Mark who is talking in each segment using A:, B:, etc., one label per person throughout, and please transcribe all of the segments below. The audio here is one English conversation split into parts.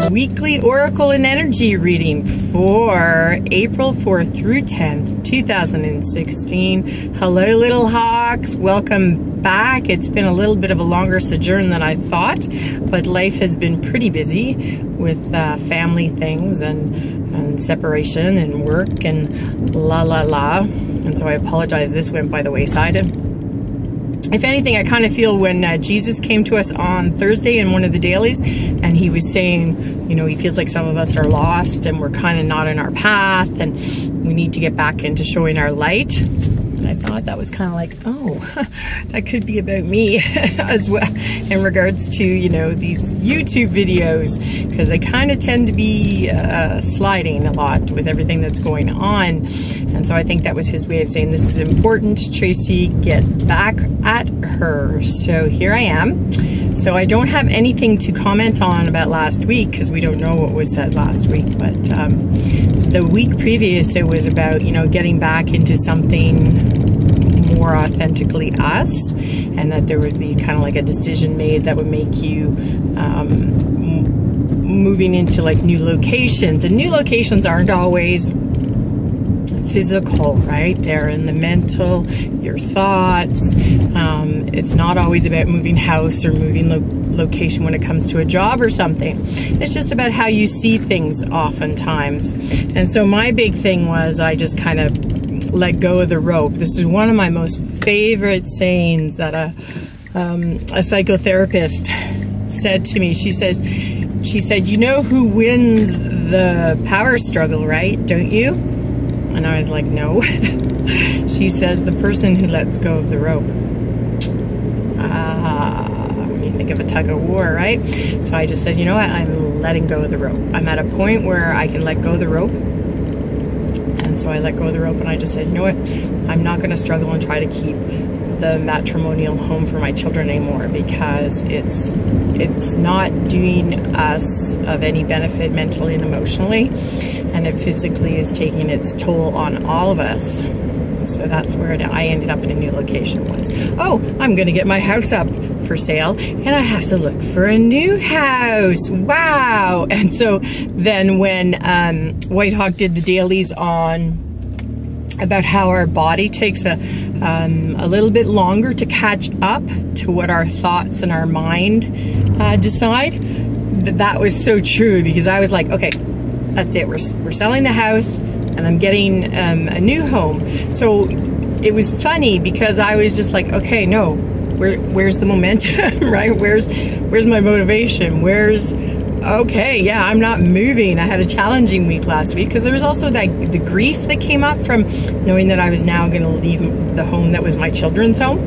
A: weekly Oracle and Energy reading for April 4th through 10th, 2016. Hello, little hawks. Welcome back. It's been a little bit of a longer sojourn than I thought, but life has been pretty busy with family things and separation and work and la la la. And so I apologize, this went by the wayside. If anything, I kind of feel when Jesus came to us on Thursday in one of the dailies, and he was saying, you know, he feels like some of us are lost and we're kind of not in our path and we need to get back into showing our light. And I thought that was kind of like, oh, that could be about me as well in regards to, you know, these YouTube videos, because they kind of tend to be sliding a lot with everything that's going on. And so I think that was his way of saying, this is important, Tracy, get back at her. So here I am. So I don't have anything to comment on about last week because we don't know what was said last week, but the week previous it was about, you know, getting back into something more authentically us, and that there would be kind of like a decision made that would make you moving into like new locations. And new locations aren't always physical, right? They're in the mental, your thoughts. It's not always about moving house or moving location when it comes to a job or something. It's just about how you see things oftentimes. And so my big thing was I just kind of let go of the rope. This is one of my most favorite sayings that a psychotherapist said to me. She said, you know who wins the power struggle, right? Don't you? And I was like, no. She says, the person who lets go of the rope. When you think of a tug of war, right? So I just said, you know what? I'm letting go of the rope. I'm at a point where I can let go of the rope. And so I let go of the rope and I just said, you know what? I'm not going to struggle and try to keep the matrimonial home for my children anymore, because it's not doing us of any benefit mentally and emotionally, and it physically is taking its toll on all of us. So that's where I ended up in a new location was, oh, I'm going to get my house up for sale and I have to look for a new house. Wow. And so then when Whitehawk did the dailies on about how our body takes a little bit longer to catch up to what our thoughts and our mind decide, that was so true, because I was like, okay, that's it. We're selling the house and I'm getting a new home. So it was funny because I was just like, okay, no, where's the momentum, right? Where's my motivation? Okay, yeah, I'm not moving. I had a challenging week last week because there was also the grief that came up from knowing that I was now going to leave the home that was my children's home.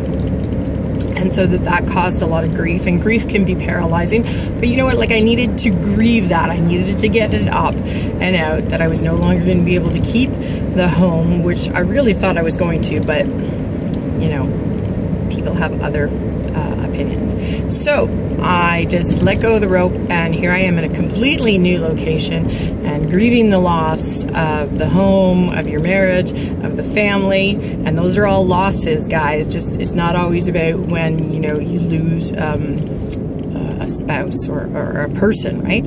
A: And so that caused a lot of grief, and grief can be paralyzing. But you know what, like I needed to grieve that. I needed to get it up and out, that I was no longer going to be able to keep the home, which I really thought I was going to, but you know, people have other opinions. So I just let go of the rope, and here I am in a completely new location and grieving the loss of the home, of your marriage, of the family. And those are all losses, guys. Just, it's not always about when, you know, you lose a spouse or a person, right?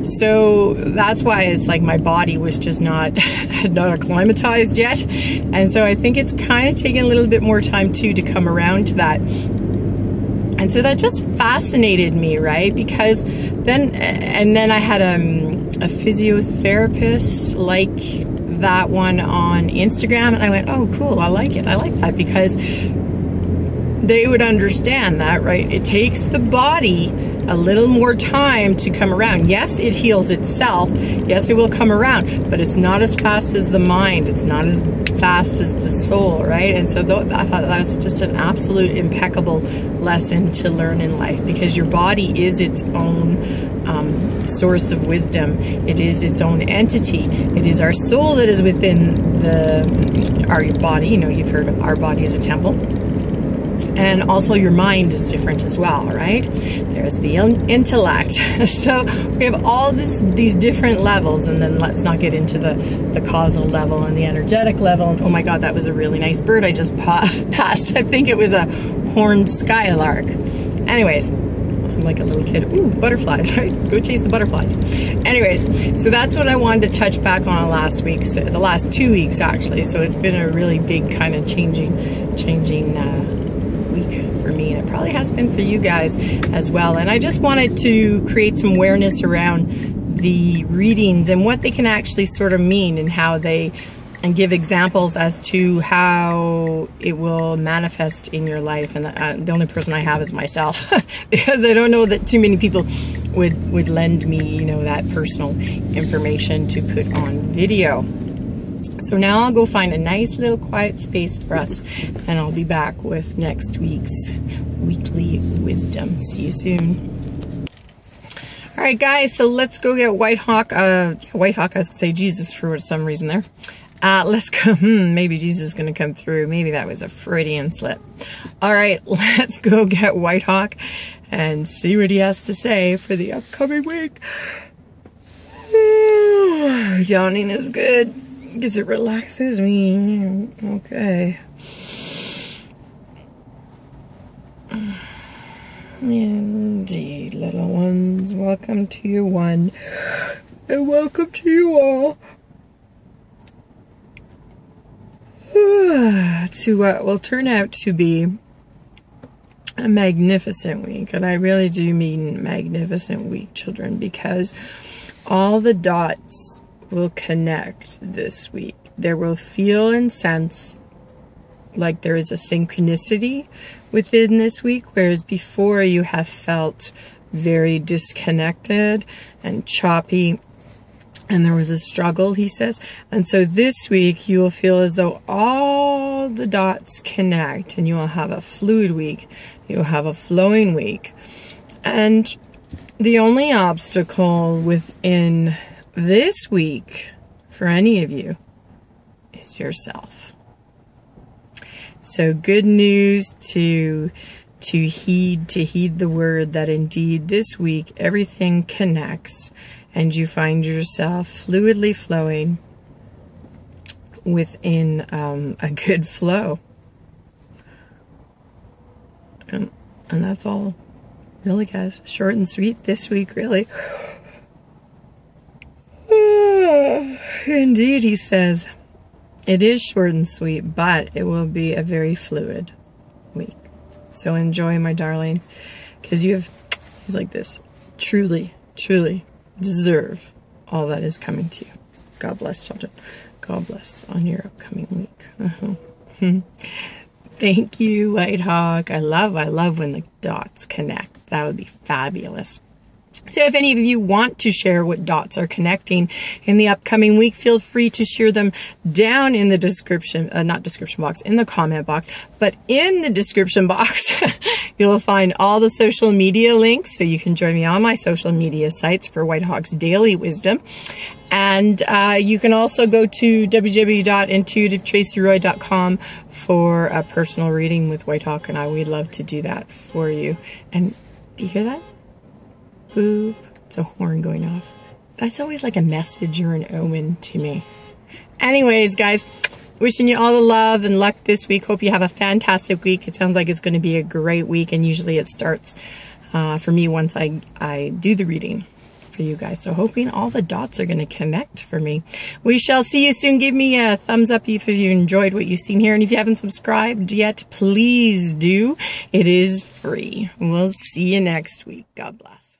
A: So that's why it's like my body was just not acclimatized yet. And so I think it's kind of taking a little bit more time too to come around to that. And so that just fascinated me, right? Because then I had a physiotherapist like that one on Instagram, and I went, oh, cool, I like it. I like that, because they would understand that, right? It takes the body a little more time to come around. Yes, it heals itself. Yes, it will come around, but it's not as fast as the mind. It's not as fast as the soul, right? And so I thought that was just an absolute impeccable lesson to learn in life, because your body is its own source of wisdom. It is its own entity. It is our soul that is within our body. You know, you've heard of our body as a temple. And also your mind is different as well, right? There's the intellect. So we have all these different levels, and then let's not get into the causal level and the energetic level. And oh my God, that was a really nice bird I just passed. I think it was a horned skylark. Anyways, like a little kid. Ooh, butterflies, right? Go chase the butterflies. Anyways, so that's what I wanted to touch back on last week, so the last 2 weeks actually. So it's been a really big kind of changing week for me, and it probably has been for you guys as well. And I just wanted to create some awareness around the readings and what they can actually sort of mean, and how they, and give examples as to how it will manifest in your life. And the only person I have is myself, because I don't know that too many people would lend me, you know, that personal information to put on video. So now I'll go find a nice little quiet space for us, and I'll be back with next week's weekly wisdom. See you soon. All right, guys, so let's go get Whitehawk. Whitehawk, I was gonna say Jesus for some reason there. Let's go. Maybe Jesus is going to come through. Maybe that was a Freudian slip. All right, let's go get Whitehawk and see what he has to say for the upcoming week. Yawning is good because it relaxes me. Okay. Indeed, little ones, welcome to you one, and welcome to you all. To what will turn out to be a magnificent week. And I really do mean magnificent week, children, because all the dots will connect this week. There will feel and sense like there is a synchronicity within this week, whereas before you have felt very disconnected and choppy. And there was a struggle, he says. And so this week you will feel as though all the dots connect, and you will have a fluid week. You'll have a flowing week. And the only obstacle within this week for any of you is yourself. So good news to heed the word that indeed this week everything connects, and you find yourself fluidly flowing within a good flow. And that's all, really, guys. Short and sweet this week, really. Indeed, he says, it is short and sweet, but it will be a very fluid week. So enjoy, my darlings, because you have, he's like this, truly, truly deserve all that is coming to you. God bless, children. God bless on your upcoming week. Thank you, Whitehawk. I love when the dots connect. That would be fabulous. So if any of you want to share what dots are connecting in the upcoming week, feel free to share them down in the description, not description box, in the comment box. But in the description box, you'll find all the social media links, so you can join me on my social media sites for Whitehawk's Daily Wisdom. And you can also go to www.intuitivetracyroy.com for a personal reading with Whitehawk, and I would love to do that for you. And do you hear that? Boop. It's a horn going off. That's always like a message or an omen to me. Anyways, guys, wishing you all the love and luck this week. Hope you have a fantastic week. It sounds like it's going to be a great week, and usually it starts for me once I do the reading for you guys. So hoping all the dots are going to connect for me. We shall see you soon. Give me a thumbs up if you enjoyed what you've seen here. And if you haven't subscribed yet, please do. It is free. We'll see you next week. God bless.